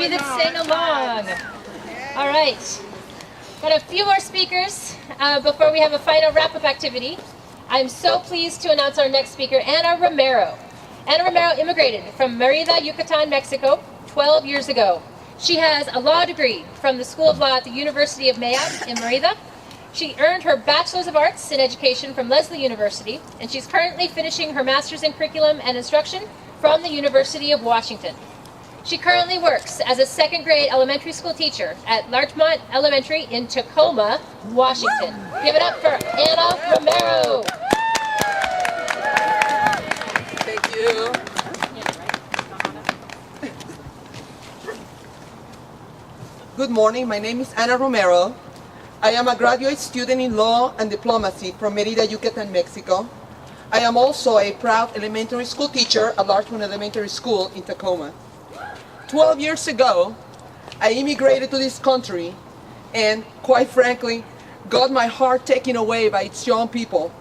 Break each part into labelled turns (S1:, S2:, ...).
S1: of you that sang along. All right. Got a few more speakers before we have a final wrap-up activity. I'm so pleased to announce our next speaker, Ana Romero. Ana Romero immigrated from Mérida, Yucatan, Mexico, 12 years ago. She has a law degree from the School of Law at the University of Mayab in Mérida. She earned her Bachelor's of Arts in Education from Lesley University, and she's currently finishing her Master's in Curriculum and Instruction from the University of Washington. She currently works as a second-grade elementary school teacher at Larchmont Elementary in Tacoma, Washington. Give it up for Ana Romero.
S2: Thank you. Good morning, my name is Ana Romero. I am a graduate student in law and diplomacy from Mérida, Yucatan, Mexico. I am also a proud elementary school teacher at Larchmont Elementary School in Tacoma. 12 years ago, I immigrated to this country and, quite frankly, got my heart taken away by its young people.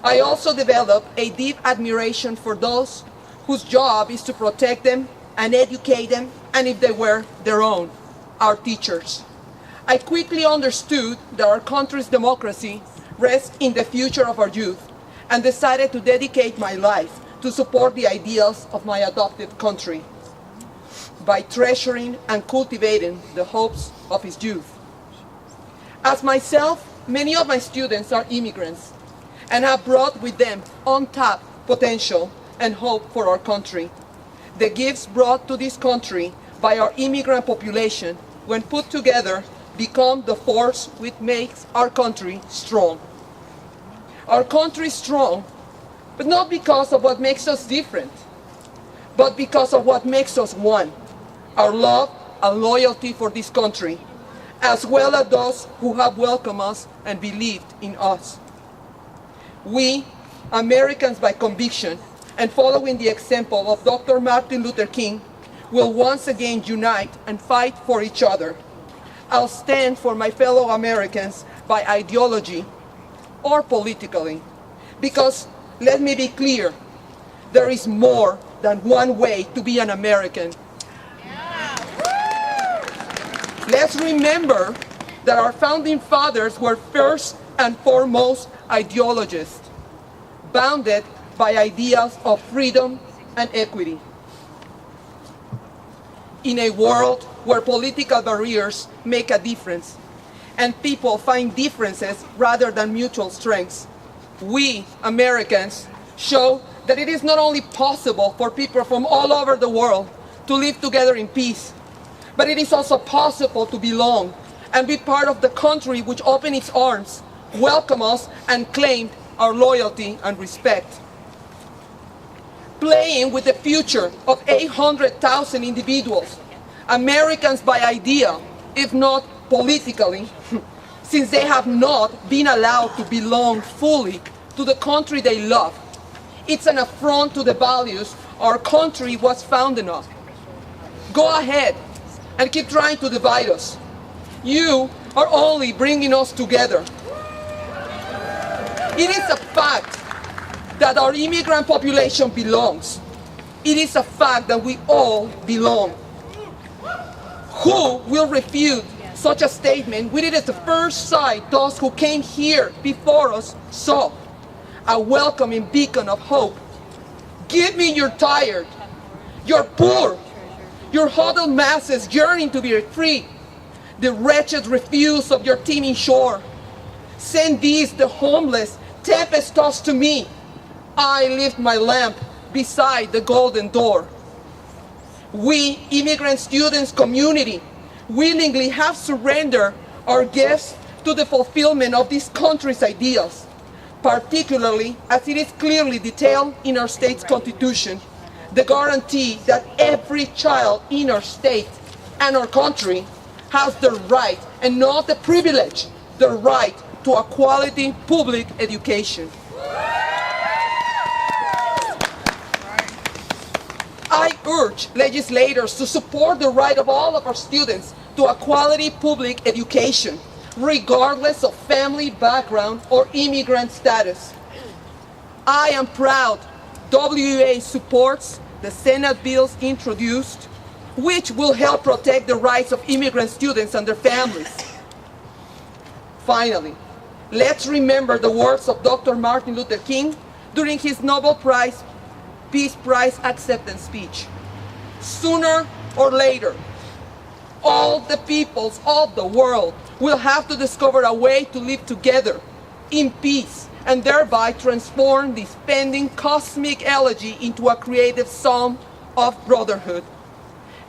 S2: I also developed a deep admiration for those whose job is to protect them and educate them, and if they were their own, our teachers. I quickly understood that our country's democracy rests in the future of our youth and decided to dedicate my life to support the ideals of my adopted country by treasuring and cultivating the hopes of its youth. As myself, many of my students are immigrants and have brought with them untapped potential and hope for our country. The gifts brought to this country by our immigrant population, when put together, become the force which makes our country strong. Our country is strong, but not because of what makes us different, but because of what makes us one. Our love and loyalty for this country, as well as those who have welcomed us and believed in us. We, Americans by conviction, and following the example of Dr. Martin Luther King, will once again unite and fight for each other. I'll stand for my fellow Americans by ideology or politically, because, let me be clear, there is more than one way to be an American. Let's remember that our founding fathers were first and foremost ideologists, bounded by ideas of freedom and equity. In a world where political barriers make a difference and people find differences rather than mutual strengths, we, Americans, show that it is not only possible for people from all over the world to live together in peace, but it is also possible to belong and be part of the country which opened its arms, welcomed us, and claimed our loyalty and respect. Playing with the future of 800,000 individuals, Americans by idea, if not politically, since they have not been allowed to belong fully to the country they love. It's an affront to the values our country was founded on. Go ahead and keep trying to divide us. You are only bringing us together. It is a fact that our immigrant population belongs. It is a fact that we all belong. Who will refute such a statement when it is the first sight those who came here before us saw? A welcoming beacon of hope. Give me your tired, your poor, your huddled masses yearning to be free, the wretched refuse of your teeming shore. Send these, the homeless, tempest-tossed to me. I lift my lamp beside the golden door. We, immigrant students community, willingly have surrendered our gifts to the fulfillment of this country's ideals, particularly as it is clearly detailed in our state's constitution, the guarantee that every child in our state and our country has the right, and not the privilege, the right to a quality public education. I urge legislators to support the right of all of our students to a quality public education, regardless of family background or immigrant status. I am proud WA supports the Senate bills introduced which will help protect the rights of immigrant students and their families. Finally, let's remember the words of Dr. Martin Luther King during his Nobel Peace Prize acceptance speech. Sooner or later, all the peoples of the world will have to discover a way to live together in peace and thereby transform this pending cosmic elegy into a creative psalm of brotherhood.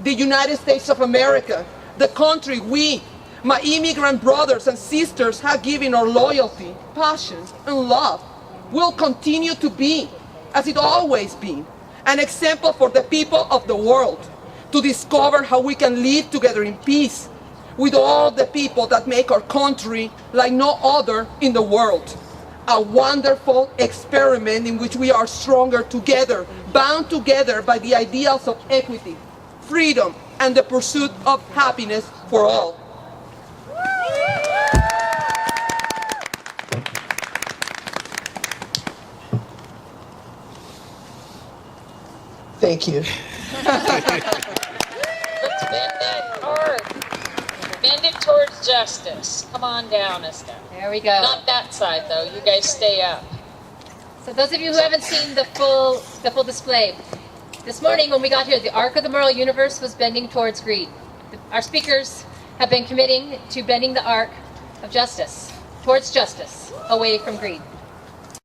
S2: The United States of America, the country we, my immigrant brothers and sisters, have given our loyalty, passion, and love, will continue to be, as it always been, an example for the people of the world to discover how we can live together in peace with all the people that make our country like no other in the world. A wonderful experiment in which we are stronger together, bound together by the ideals of equity, freedom, and the pursuit of happiness for all. Thank you.
S3: Let's bend that hard. Bend it towards justice. Come on down, Esther.
S1: There we go.
S3: Not that side, though. You guys stay up.
S1: So those of you who haven't seen the full display, this morning when we got here, the arc of the moral universe was bending towards greed. Our speakers have been committing to bending the arc of justice, towards justice, away from greed.